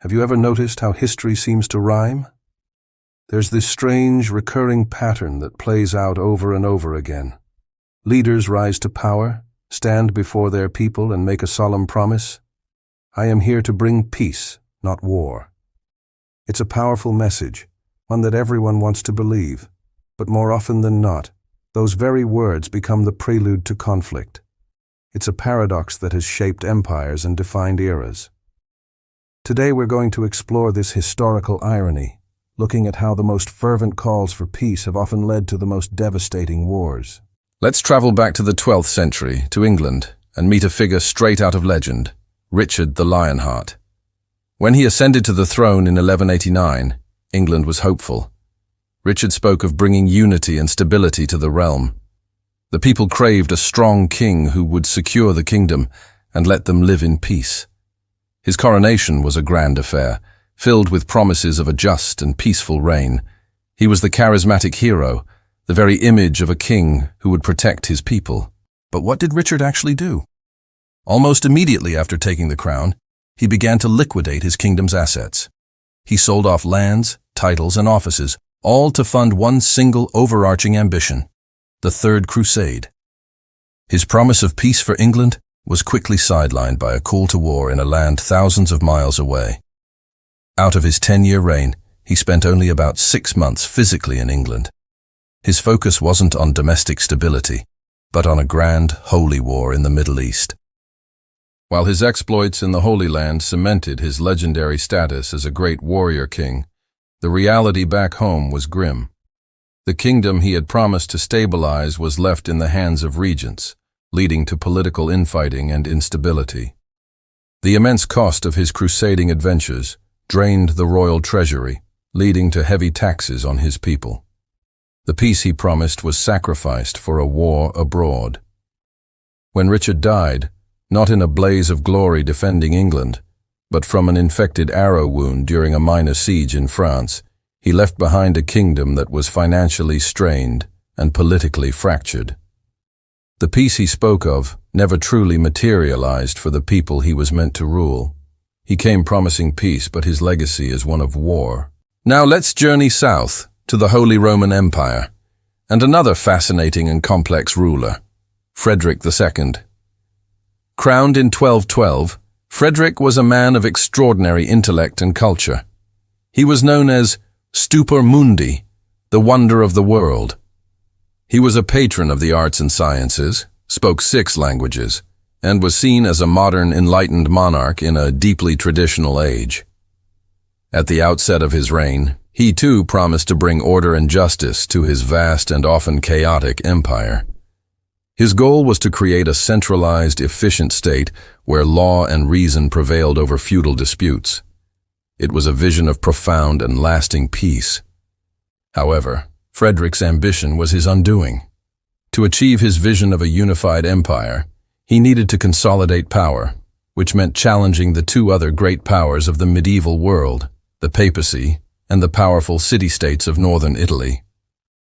Have you ever noticed how history seems to rhyme? There's this strange, recurring pattern that plays out over and over again. Leaders rise to power, stand before their people and make a solemn promise. I am here to bring peace, not war. It's a powerful message, one that everyone wants to believe, but more often than not, those very words become the prelude to conflict. It's a paradox that has shaped empires and defined eras. Today we're going to explore this historical irony, looking at how the most fervent calls for peace have often led to the most devastating wars. Let's travel back to the 12th century, to England, and meet a figure straight out of legend, Richard the Lionheart. When he ascended to the throne in 1189, England was hopeful. Richard spoke of bringing unity and stability to the realm. The people craved a strong king who would secure the kingdom and let them live in peace. His coronation was a grand affair, filled with promises of a just and peaceful reign. He was the charismatic hero, the very image of a king who would protect his people. But what did Richard actually do? Almost immediately after taking the crown, he began to liquidate his kingdom's assets. He sold off lands, titles, and offices, all to fund one single overarching ambition, the Third Crusade. His promise of peace for England was quickly sidelined by a call to war in a land thousands of miles away. Out of his 10-year reign, he spent only about 6 months physically in England. His focus wasn't on domestic stability, but on a grand, holy war in the Middle East. While his exploits in the Holy Land cemented his legendary status as a great warrior king, the reality back home was grim. The kingdom he had promised to stabilize was left in the hands of regents, leading to political infighting and instability. The immense cost of his crusading adventures drained the royal treasury, leading to heavy taxes on his people. The peace he promised was sacrificed for a war abroad. When Richard died, not in a blaze of glory defending England, but from an infected arrow wound during a minor siege in France, he left behind a kingdom that was financially strained and politically fractured. The peace he spoke of never truly materialized for the people he was meant to rule. He came promising peace, but his legacy is one of war. Now let's journey south to the Holy Roman Empire and another fascinating and complex ruler, Frederick II. Crowned in 1212, Frederick was a man of extraordinary intellect and culture. He was known as Stupor Mundi, the wonder of the world. He was a patron of the arts and sciences, spoke 6 languages, and was seen as a modern, enlightened monarch in a deeply traditional age. At the outset of his reign, he too promised to bring order and justice to his vast and often chaotic empire. His goal was to create a centralized, efficient state where law and reason prevailed over feudal disputes. It was a vision of profound and lasting peace. However, Frederick's ambition was his undoing. To achieve his vision of a unified empire, he needed to consolidate power, which meant challenging the 2 other great powers of the medieval world, the papacy and the powerful city-states of northern Italy.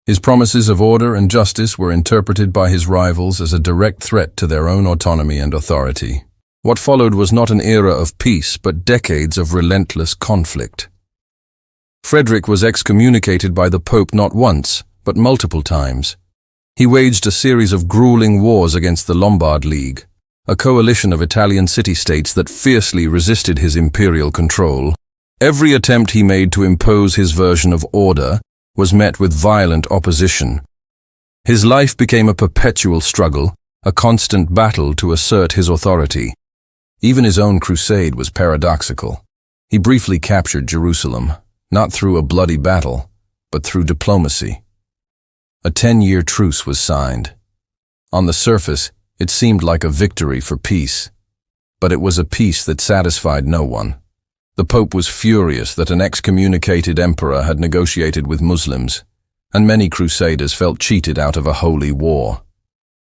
His promises of order and justice were interpreted by his rivals as a direct threat to their own autonomy and authority. What followed was not an era of peace, but decades of relentless conflict. Frederick was excommunicated by the Pope not once, but multiple times. He waged a series of grueling wars against the Lombard League, a coalition of Italian city-states that fiercely resisted his imperial control. Every attempt he made to impose his version of order was met with violent opposition. His life became a perpetual struggle, a constant battle to assert his authority. Even his own crusade was paradoxical. He briefly captured Jerusalem, not through a bloody battle, but through diplomacy. A 10-year truce was signed. On the surface, it seemed like a victory for peace, but it was a peace that satisfied no one. The Pope was furious that an excommunicated emperor had negotiated with Muslims, and many crusaders felt cheated out of a holy war.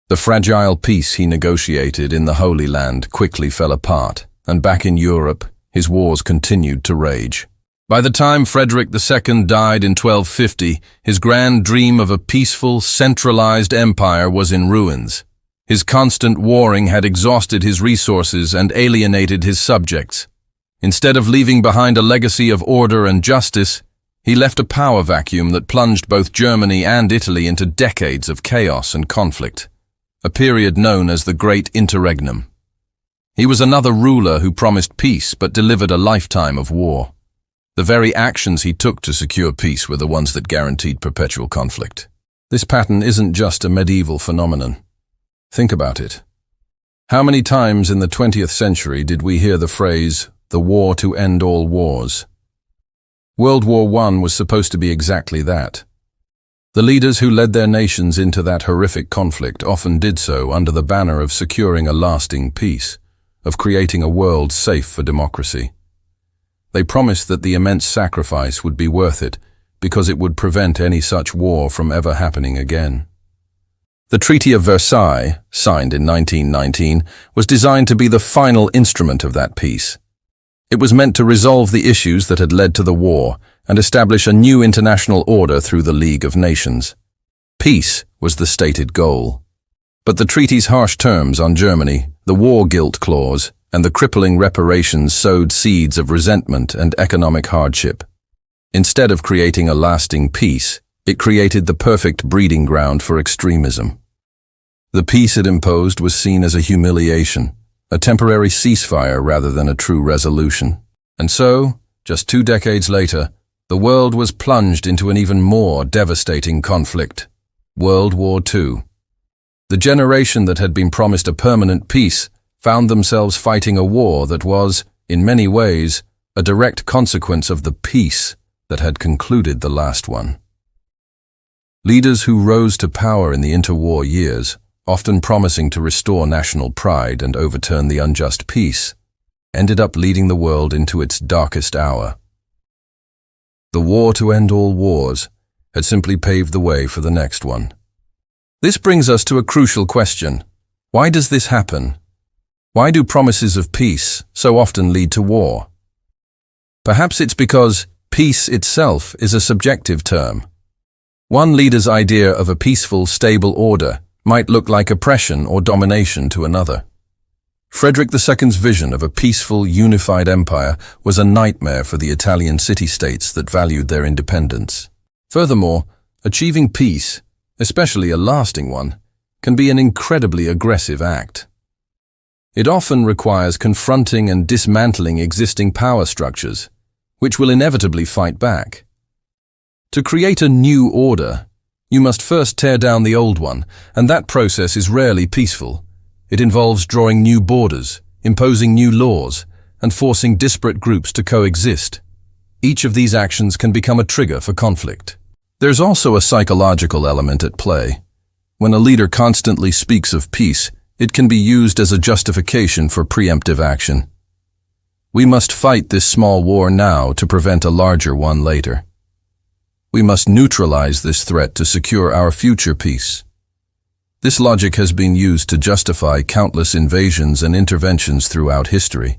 The fragile peace he negotiated in the Holy Land quickly fell apart, and back in Europe, his wars continued to rage. By the time Frederick II died in 1250, his grand dream of a peaceful, centralized empire was in ruins. His constant warring had exhausted his resources and alienated his subjects. Instead of leaving behind a legacy of order and justice, he left a power vacuum that plunged both Germany and Italy into decades of chaos and conflict, a period known as the Great Interregnum. He was another ruler who promised peace but delivered a lifetime of war. The very actions he took to secure peace were the ones that guaranteed perpetual conflict. This pattern isn't just a medieval phenomenon. Think about it. How many times in the 20th century did we hear the phrase, "the war to end all wars"? World War I was supposed to be exactly that. The leaders who led their nations into that horrific conflict often did so under the banner of securing a lasting peace, of creating a world safe for democracy. They promised that the immense sacrifice would be worth it because it would prevent any such war from ever happening again. The Treaty of Versailles, signed in 1919, was designed to be the final instrument of that peace. It was meant to resolve the issues that had led to the war and establish a new international order through the League of Nations. Peace was the stated goal. But the treaty's harsh terms on Germany, the war guilt clause, and the crippling reparations sowed seeds of resentment and economic hardship. Instead of creating a lasting peace, it created the perfect breeding ground for extremism. The peace it imposed was seen as a humiliation, a temporary ceasefire rather than a true resolution. And so, just 2 decades later, the world was plunged into an even more devastating conflict, World War II. The generation that had been promised a permanent peace found themselves fighting a war that was, in many ways, a direct consequence of the peace that had concluded the last one. Leaders who rose to power in the interwar years, often promising to restore national pride and overturn the unjust peace, ended up leading the world into its darkest hour. The war to end all wars had simply paved the way for the next one. This brings us to a crucial question. Why does this happen? Why do promises of peace so often lead to war? Perhaps it's because peace itself is a subjective term. One leader's idea of a peaceful, stable order might look like oppression or domination to another. Frederick II's vision of a peaceful, unified empire was a nightmare for the Italian city-states that valued their independence. Furthermore, achieving peace, especially a lasting one, can be an incredibly aggressive act. It often requires confronting and dismantling existing power structures, which will inevitably fight back. To create a new order, you must first tear down the old one, and that process is rarely peaceful. It involves drawing new borders, imposing new laws, and forcing disparate groups to coexist. Each of these actions can become a trigger for conflict. There's also a psychological element at play. When a leader constantly speaks of peace, it can be used as a justification for preemptive action. We must fight this small war now to prevent a larger one later. We must neutralize this threat to secure our future peace. This logic has been used to justify countless invasions and interventions throughout history.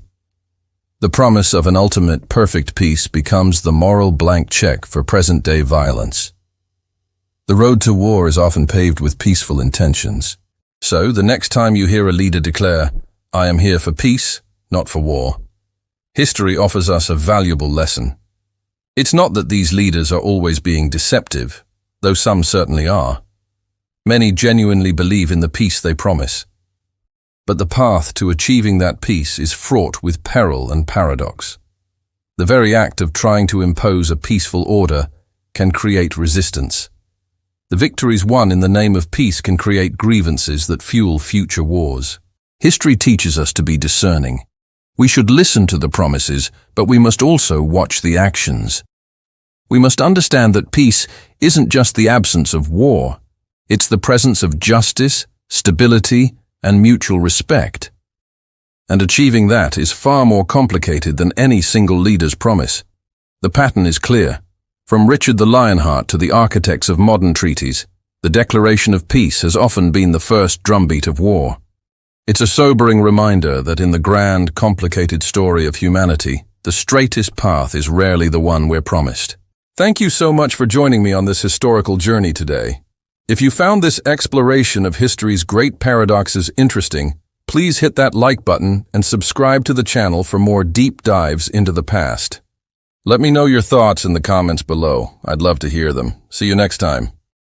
The promise of an ultimate perfect peace becomes the moral blank check for present-day violence. The road to war is often paved with peaceful intentions. So, the next time you hear a leader declare, "I am here for peace, not for war," history offers us a valuable lesson. It's not that these leaders are always being deceptive, though some certainly are. Many genuinely believe in the peace they promise. But the path to achieving that peace is fraught with peril and paradox. The very act of trying to impose a peaceful order can create resistance. The victories won in the name of peace can create grievances that fuel future wars. History teaches us to be discerning. We should listen to the promises, but we must also watch the actions. We must understand that peace isn't just the absence of war. It's the presence of justice, stability, and mutual respect. And achieving that is far more complicated than any single leader's promise. The pattern is clear. From Richard the Lionheart to the architects of modern treaties, the declaration of peace has often been the first drumbeat of war. It's a sobering reminder that in the grand, complicated story of humanity, the straightest path is rarely the one we're promised. Thank you so much for joining me on this historical journey today. If you found this exploration of history's great paradoxes interesting, please please hit that like button and subscribe to the channel for more deep dives into the past. Let me know your thoughts in the comments below. I'd love to hear them. See you next time.